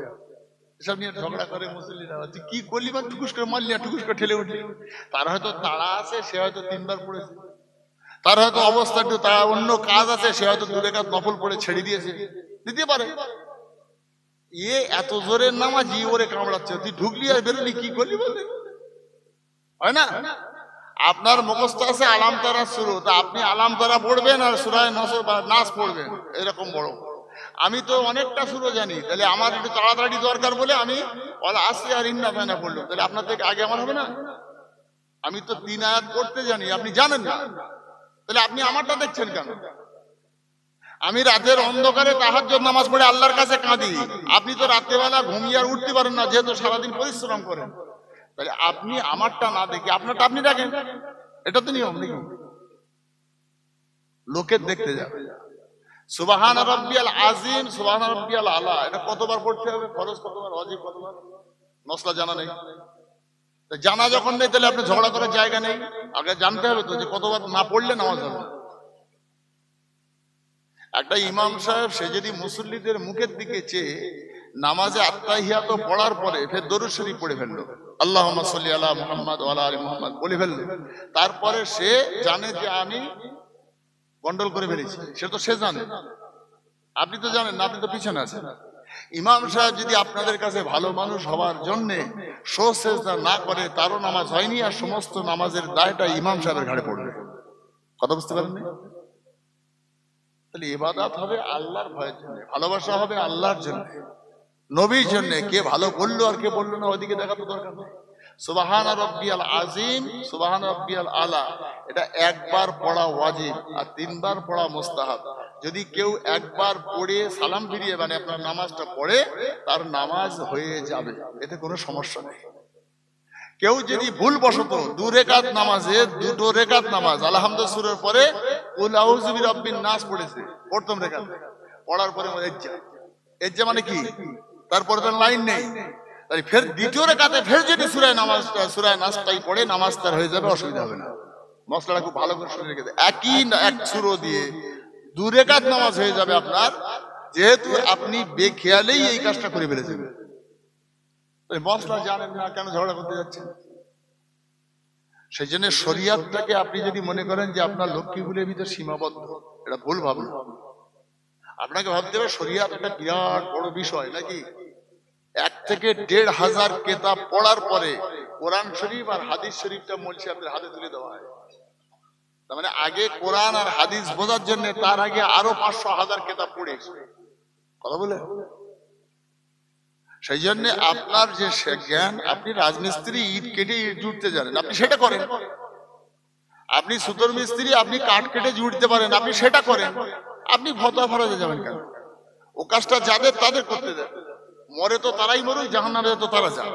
এসব নিয়ে ঝগড়া করে মুসল্লিরা, তুই কি করলি বা টুকুস করে মারলি, টুকুস করে ঠেলে উঠলি। তার হয়তো তাড়া আছে, সে হয়তো 3 বার পড়েছে। তার হয়তো অবস্থা একটু তার অন্য কাজ আছে, সে হয়তো 2 রাকাত নফল পড়ে ছেড়ে দিয়েছে, দিতে পারে। এত জোরের নামাজি, ওরে কামড়াচ্ছে, তুই ঢুকলি আর বেরোলি, কি করলি বলে, হয় না? আপনার মুখস্থ আছে আলাম তারা শুরু, তা আপনি আলাম তারা পড়বেন আর সূরা নসর বা নাস পড়বেন, এরকম বড়। আমি তো অনেকটা শুরু জানি, তাহলে আমার একটু তাড়াতাড়ি দরকার বলে আমি ওয়ালা আসরি আর ইন্না ফায়না পড়লাম, তাহলে আপনার থেকে আগে আমার হবে না? আমি তো 3 আয়াত পড়তে জানি, আপনি জানেন না, তাহলে আপনি আমারটা দেখছেন কেন? আমি রাতের অন্ধকারে তাহাজ্জুদ নামাজ পড়ে আল্লাহর কাছে কাঁদি, আপনি তো রাত্রেবেলা ঘুমিয়ে আর উঠতে পারেন না, যেহেতু সারাদিন পরিশ্রম করেন। তাহলে আপনি আমারটা না দেখে আপনারটা আপনি দেখেন, এটা তো নিয়ম নাকি? লোকের দেখতে যাবে। সুবহান রাব্বিয়াল আযীম, সুবহান রাব্বিয়াল আলা, এটা কতবার পড়তে হবে? ফরজ কতবার, ওয়াজিব কতবার? নসলা জানা নেই। জানা যখন নেই, তাহলে আপনি ঝগড়া করার জায়গা নেই। আগে জানতে হবে তো যে কতবার না পড়লে নামাজ হবে না। একটা ইমাম সাহেব, সে যদি মুসল্লিদের মুখের দিকে চেয়ে নামাজে আত্তাহিয়াত পড়ার পরে ফের দরুদ শরীফ পড়ে ফেললো, আল্লাহুম্মা সাল্লি আলা মুহাম্মাদ ওয়া আলা আলি মুহাম্মাদ বলে ফেললো, তারপরে সে জানে যে আমি গন্ডল করে ফেলেছি, সে জানে। আপনি তো জানেন না, আপনি তো পিছনে আছেন। ইমাম সাহেব যদি আপনাদের কাছে ভালো মানুষ হওয়ার জন্য সেজদা না করে, তারও নামাজ হয়নি, আর সমস্ত নামাজের দায়টা ইমাম সাহেবের ঘাড়ে পড়বে। কথা বুঝতে পারেননি? তাহলে ইবাদত হবে আল্লাহর ভয়ের জন্য, ভালোবাসা হবে আল্লাহর জন্য, নবীর জন্য। কে ভালো বললো আর কে বললো না, ওদিকে দেখা তো দরকার নেই। সুবহান রাব্বিয়াল আযীম, সুবহান রাব্বিয়াল আলা, এটা একবার পড়া ওয়াজিব আর 3 বার পড়া মুস্তাহাব। যদি কেউ একবার পড়ে সালাম ফিরিয়ে মানে আপনার নামাজটা পড়ে, তার নামাজ হয়ে যাবে, এতে কোনো সমস্যা নেই। কেউ যদি ভুল বশত 2 রাকাত নামাজে 2 রাকাত নামাজ আলহামদুলিল্লাহ সূরার পরে কুল আউযু বিরাব্বিন নাস পড়েছে, প্রথম রাকাত পড়ার পরে এজ্জা মানে কি, তারপরে তো লাইন নেই, তাই ফের দ্বিতীয় রাকাতে ফের যদি সূরা নাসটাই পড়ে, নামাজ তার হয়ে যাবে, অসুবিধা হবে না। মশলাটা খুব ভালো করে শুনে রেখে দেয়, এক সূরা দিয়ে 2 রাকাত নামাজ হয়ে যাবে আপনার, যেহেতু আপনি বেখেয়ালেই এই কাজটা করে ফেলেছেন। মশলা জানেন না, কেন ঝগড়া করতে যাচ্ছেন? সেই জন্য শরিয়াতটাকে আপনি যদি মনে করেন যে আপনার লক্ষ্মীগুলির ভিতর সীমাবদ্ধ, এটা ভুল ভাবনা। আপনাকে ভাবতে হবে শরিয়াত একটা বিরাট বড় বিষয় নাকি। 1 থেকে 1,500 কিতাব পড়ার পরে কোরআন শরীফ আর হাদিস শরীফটা মূল আপনার হাতে তুলে দেওয়া হয়। তার মানে আগে কোরআন আর হাদিস বোঝার জন্য তার আগে আরো 500,000 কিতাব পড়েছে। কথা বলে, সেই জন্য আপনার যে জ্ঞান, আপনি রাজমিস্ত্রি ইট কেটে ইট জুড়তে জানেন, আপনি সেটা করেন। আপনি সুতোর মিস্ত্রি, আপনি কাঠ কেটে জুড়তে পারেন, আপনি সেটা করেন। আপনি ফতোয়া ফরজে যাবেন কেন? ও কাজটা যাদের তাদের করতে দেন, মরে তো তারাই মরুক, জাহান্নামে তো তারা যান,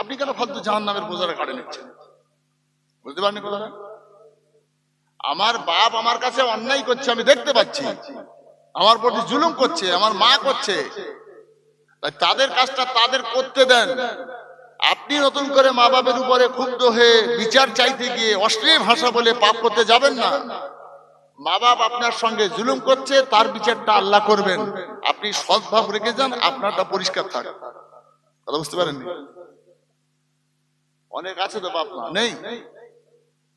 আপনি কেন ফালতু জাহান্নামের বোঝাটা কাটে নিচ্ছেন? বুঝতে পারেন কথা? আমার বাপ আমার কাছে অন্যায় করছে, আমি দেখতে পাচ্ছি, আমার প্রতি জুলুম করছে, আমার মা করছে, তাদের কাজটা তাদের করতে দেন। আপনি নতুন করে মা বাপের উপরে ক্ষুব্ধ হয়ে বিচার চাইতে গিয়ে অশ্লীল ভাষা বলে পাপ করতে যাবেন না। মা বাপ আপনার সঙ্গে জুলুম করছে, তার বিচারটা আল্লাহ করবেন, আপনি সদ্ভাব রেখে যান, আপনারটা পরিষ্কার থাক। কথা বুঝতে পারেননি? অনেক আছে তো বাপ মা নেই।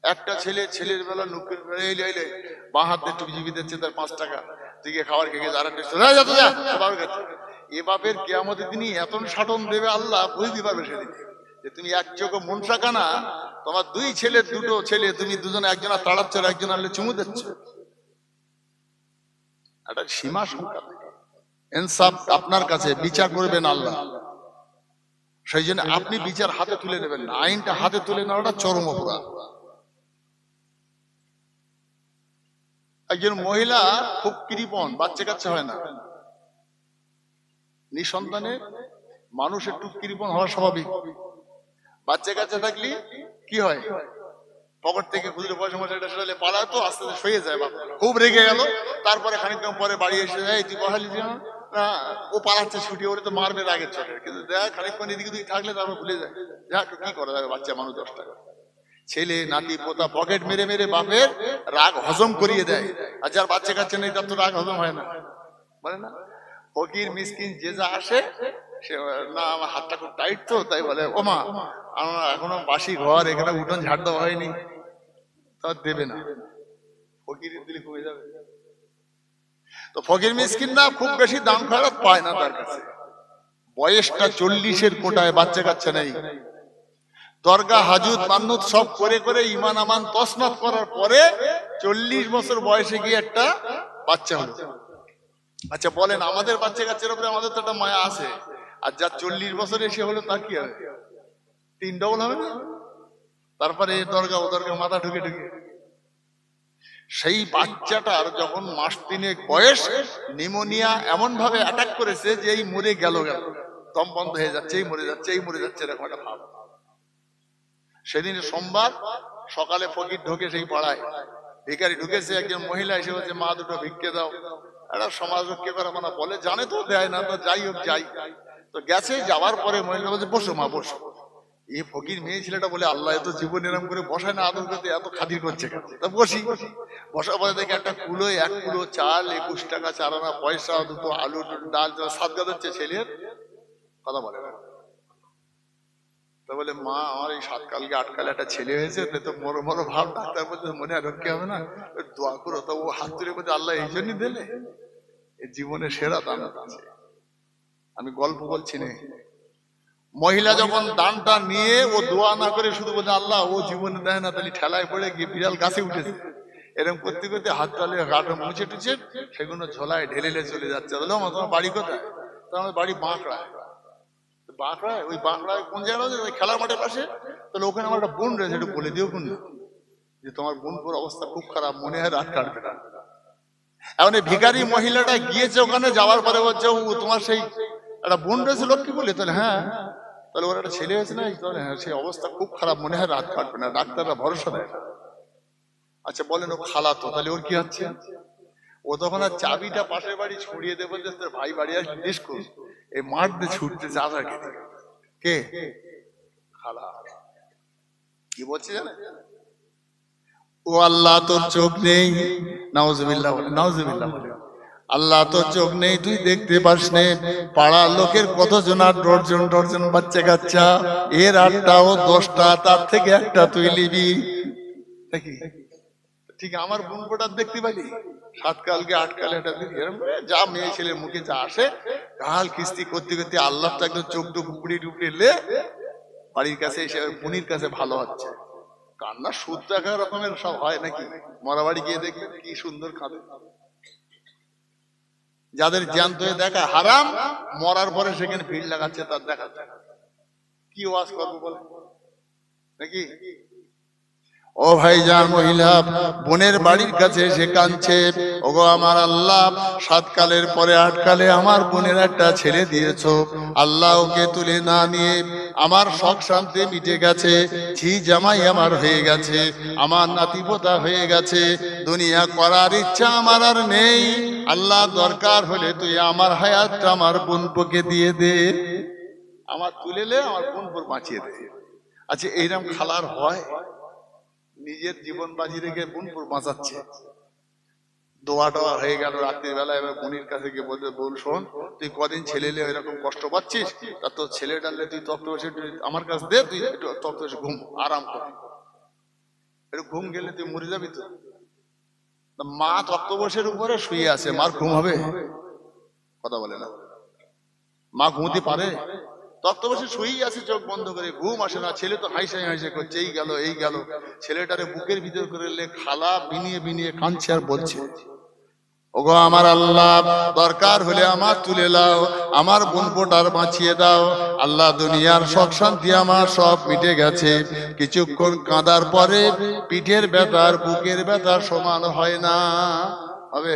একটা ছেলের বেলা নুকের বেলা বাঁ হাতে টুপি জিবি দিচ্ছে, তার 5 টাকা দিকে খাবার খেয়ে আর এ বাপের কিয়ামতের দিনই এত সাটন দেবে আল্লাহ, বুঝতে পারবে সেদিন যে তুমি এক চোখ মনসা কানা, তোমার দুই ছেলে, দুটো ছেলে, তুমি দুজনে একজনা তাড়াচ্ছ, একজন আনলে চুমু দিচ্ছ। একটা সীমা সংখ্যা, ইনসাফ আপনার কাছে, বিচার করবেন আল্লাহ। সেই জন্য আপনি বিচার হাতে তুলে নেবেন না, আইনটা হাতে তুলে নেওয়াটা চরম অপরাধ। একজন মহিলা খুব কৃপণ, বাচ্চা কাচ্চা হয় না, নিঃসন্তানে মানুষ একটু কৃপণ হওয়া স্বাভাবিক। বাচ্চা কাচ্চা থাকলে কি হয়, পকেট থেকে খুচরো পয়সা মশা এটা সেটা পালায়, তো আস্তে আস্তে সয়ে যায়, বাবা খুব রেগে গেল। তারপরে খানিকক্ষণ পরে বাড়ি এসে যায়, তুই পড়ালি না, ও পালাচ্ছে ছুটি, ওরে তো মারবে রাগের চোখে, কিন্তু দেখ খানিকক্ষণ এদিকে তুই থাকলে তারপর ভুলে যায়। যা কি করা যাবে, বাচ্চা মানুষ 10 টাকা, ছেলে নাতি পোতা পকেট মেরে মেরে বাপের রাগ হজম করিয়ে দেয়। আর যার বাচ্চা কাচ্চা নেই তার তো রাগ হজম হয় না, বলে না। ফকির মিসকিন যে যা আসে, সে না আমার হাতটা খুব টাইট তো, তাই বলে ও মা আমার এখনো বাসি ঘর, এখানে উঠোন ঝাড় দেওয়া হয়নি, তা দেবে না, ফকির দিলে কমে যাবে। তো ফকির মিসকিন না খুব বেশি দাম খরচ পায় না তার কাছে, বয়সটা 40-এর কোটায়, বাচ্চা কাচ্চা নেই, দরগা হাজুত মান্নুত সব করে করে ইমান আমান তসমাত করার পরে 40 বছর বয়সে গিয়ে একটা বাচ্চা হলো। আচ্ছা বলেন, আমাদের বাচ্চা কাচ্চার উপরে আমাদের তো একটা মায়া আছে, আর যা 40 বছর এসে হলো তার কি হবে, 3 ডবল হবে না? তারপরে দরগা ও দরগা মাথা ঢুকে ঢুকে, সেই বাচ্চাটার যখন মাস 3 বয়স, নিউমোনিয়া এমন ভাবে অ্যাটাক করেছে যে এই মরে গেল, দম বন্ধ হয়ে যাচ্ছে, এই মরে যাচ্ছে, এই মরে যাচ্ছে, এরকম একটা ভাব। সেদিন সোমবার সকালে ফকির ঢোকে সেই পাড়ায়, ভিখারি ঢুকেছে, একজন মহিলা এসে বলছে মা দুটো ভিক্ষে দাও। একটা সমাজ রক্ষা করা মানে বলে, জানে তো দেয় না, তো যাই হোক যাই, তো গেছে। যাওয়ার পরে মহিলা বলছে বসো মা বসো। এই ফকির মেয়ে ছেলেটা বলে আল্লাহ এত জীবন এরম করে বসায় না, আদর করতে এত খাতির করছে, তা বসি। বসার পরে দেখে একটা কুলোয় 1 কিলো চাল, 21 টাকা 4 আনা পয়সা, দুটো আলু, ডাল, সাদগা দিচ্ছে ছেলের, কথা বলে না। তো বলে মা আমার এই 7 কালকে 8 কালে একটা ছেলে হয়েছে, তো বড় বড় ভাব, ডাক্তার বলছে মনে আর রক্ষে হবে না, দোয়া করো। তো ও হাত তুলে বলছে আল্লাহ এই জন্যই দিলে, এই জীবনের সেরা দান আছে। আমি গল্প বলছি না। মহিলা যখন দানটা নিয়ে ও দোয়া না করে শুধু বলছে আল্লাহ ও জীবনে দেয় না, তাহলে ঠেলায় পড়ে গিয়ে বিড়াল গাছে উঠেছে, এরকম করতে করতে হাত তালে গাটা মুছে টুছে সেগুলো ঝোলায় ঢেলে চলে যাচ্ছে। বললো তোমার বাড়ি কোথায়? তো আমার বাড়ি বাঁকড়ায়। বাঁকড়ায়? ওই বাঁকড়ায় কোন জায়গায়? ওই খেলার মাঠের পাশে। তাহলে ওখানে আমার একটা বোন রয়েছে, একটু বলে দিও কোন, যে তোমার বোনপুর অবস্থা খুব খারাপ, মনে হয় রাত কাটবে না। এখন এই ভিখারি মহিলাটা গিয়েছে ওখানে, যাওয়ার পরে বলছে ও তোমার সেই একটা বোন রয়েছে লক্ষ্মী বলে। তাহলে হ্যাঁ, তাহলে ওর একটা ছেলে হয়েছে না? তাহলে হ্যাঁ, সেই অবস্থা খুব খারাপ, মনে হয় রাত কাটবে না, ডাক্তাররা ভরসা দেয় না। আচ্ছা বলেন ও খালাতো, তাহলে ওর কি হচ্ছে? ও তখন আর চাবিটা পাশের বাড়ি ছড়িয়ে দেবো, তোর ভাই বাড়ি আসলে জিজ্ঞেস কর, এই মাঠ দিয়ে ছুটতে চাষা খেতে। কে? খালা। কি বলছে জানে? ও আল্লাহ তোর চোখ নেই, নাউজুবিল্লাহ বলে, নাউজুবিল্লাহ বলে, আল্লাহ তোর চোখ নেই, তুই দেখতে পাস নে পাড়ার লোকের কতজন, আর ডর্জন ডর্জন বাচ্চা কাচ্চা, এর 8টা ও 10টা, তার থেকে একটা তুই নিবি নাকি? ঠিক আমার বোন কোটার দেখতে পারি 7 কালকে 8 কালে একটা দিন, এরকম যা মেয়ে ছেলের মুখে যা আসে, কাল কিস্তি করতে করতে আল্লাহ তো একদম চোখ টুক উপড়ে টুপড়ে এলে বাড়ির কাছে এসে বোনির কাছে ভালো হচ্ছে। কান্না সুদ দেখা রকমের সব হয় নাকি? মরা বাড়ি গিয়ে দেখবেন কি সুন্দর কাঁদে। যাদের জ্যান্ত হয়ে দেখা হারাম, মরার পরে সেখানে ভিড় লাগাচ্ছে, তার দেখা কি ওয়াজ করবো বলে নাকি? ও ভাইজান, মহিলা বোনের বাড়ির কাছে এসে কাঁদছে, ওগো আমার আল্লাহ 7 কালের পরে 8 কালে আমার বোনের একটা ছেলে দিয়েছো, আল্লাহ ওকে তুলে না নিয়ে আমার শখ শান্তি মিটে গেছে, ঝি জামাই আমার হয়ে গেছে, আমার নাতিপোতা হয়ে গেছে, দুনিয়া করার ইচ্ছা আমার আর নেই, আল্লাহ দরকার হলে তুই আমার হায়াতটা আমার বোনপোকে দিয়ে দে, আমার তুলে লে, আমার বোনপোর বাঁচিয়ে দে। আচ্ছা এইরকম খালার হয়? নিজের জীবন বাজি রেখে বোনপুর বাঁচাচ্ছে। দোয়া টোয়া হয়ে গেল রাত্রিবেলা, এবার বোনের কাছে গিয়ে বলতে, বল শোন তুই কদিন ছেলেলে এরকম কষ্ট পাচ্ছিস, তা তোর ছেলে ডাললে তুই তপ্ত বসে আমার কাছে দে, তুই একটু তপ্ত বসে ঘুম, আরাম কর, একটু ঘুম গেলে তুই মরে যাবি তো। মা তপ্ত বসের উপরে শুয়ে আছে, মার ঘুম হবে? কথা বলে না। মা ঘুমোতে পারে? তত্ত্ব বসে শুয়েই আছে চোখ বন্ধ করে, ঘুম আসে না। ছেলে তো হাইসাই হাইসাই করছে, এই গেল এই গেল। ছেলেটারে বুকের ভিতর করে খালা বিনিয়ে বিনিয়ে কাঁদছে আর বলছে, ওগো আমার আল্লাহ, দরকার হলে আমার তুলে লাও, আমার বোনপোটার বাঁচিয়ে দাও। আল্লাহ, দুনিয়ার শখ শান্তি আমার সব মিটে গেছে। কিছুক্ষণ কাঁদার পরে পিঠের ব্যথার বুকের ব্যথার সমান হয় না। হবে?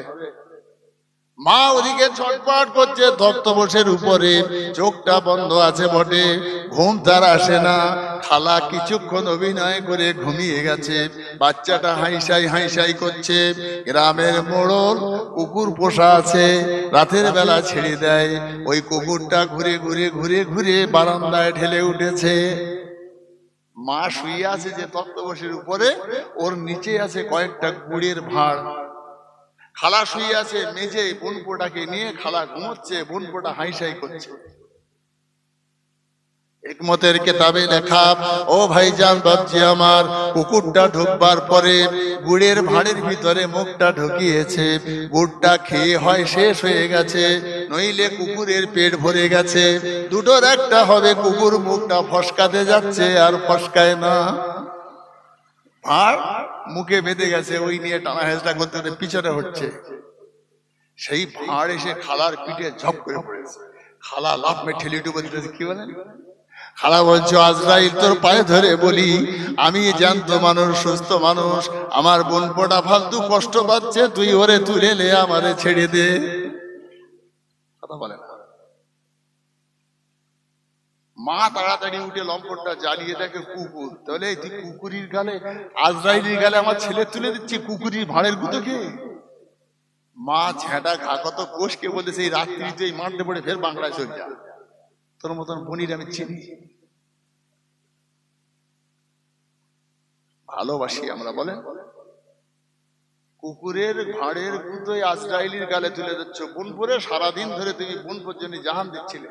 মা ওদিকে ছটপট করছে তক্তপোষের উপরে, চোখটা বন্ধ আছে বটে, ঘুম তার আসে না। খালা কিছুক্ষণ অভিনয় করে ঘুমিয়ে গেছে। বাচ্চাটা হাইসাই হাইসাই করছে। গ্রামের মোড়ল কুকুর পোষা আছে, রাতের বেলা ছেড়ে দেয়। ওই কুকুরটা ঘুরে ঘুরে ঘুরে ঘুরে বারান্দায় ঢেলে উঠেছে। মা শুয়ে আছে যে তক্তপোষের উপরে, ওর নিচে আছে কয়েকটা গুড়ের ভাঁড়। খালা শুয়ে আছে মেঝে, বোনপোটাকে নিয়ে খালা ঘুমোচ্ছে, বোনপোটা হাইসাই করছে। হিকমতের কিতাবে লেখা, ও ভাইজান বাপজি আমার, কুকুরটা ঢুকবার পরে গুড়ের ভাঁড়ের ভিতরে মুখটা ঢুকিয়েছে। গুড়টা খেয়ে হয় শেষ হয়ে গেছে, নইলে কুকুরের পেট ভরে গেছে। দুটোর একটা হবে, কুকুর মুখটা ফসকাতে যাচ্ছে আর ফসকায় না। ভাঁড় মুখে বেঁধে গেছে, ওই নিয়ে টানা হেঁচড়া করতে করতে পিছনে হচ্ছে। সেই ভাঁড় এসে খালার পিঠে ঝপ করে পড়েছে। খালা লাফ মে ঠেলি ডুবে দিতেছে। কি বলেন? খালা বলছো, আজরাইল তোর পায়ে ধরে বলি, আমি জ্যান্ত মানুষ, সুস্থ মানুষ, আমার বোনপোটা ফালতু কষ্ট পাচ্ছে, তুই ওরে তুলে লে, আমারে ছেড়ে দে। কথা বলে না। মা তাড়াতাড়ি উঠে লম্পটটা জ্বালিয়ে দেখে কুকুর। তাহলে তুই কুকুরির গালে, আজরাইলের গালে আমার ছেলে তুলে দিচ্ছি, কুকুরির ভাঁড়ের গুঁতোকে। মা ঝেঁটা ঘা কত কোষকে বলতেছে, এই রাত্রিতে এই মারতে পড়ে ফের বাংলায় চলে যা, তোর মতন বনির আমি চিনি। ভালোবাসি আমরা, বলেন? কুকুরের ভাঁড়ের গুঁতোয় আজরাইলের গালে তুলে দিচ্ছ। বোনপুরে সারাদিন ধরে তুমি বোনপুর জন্য জাহান দিচ্ছিলে।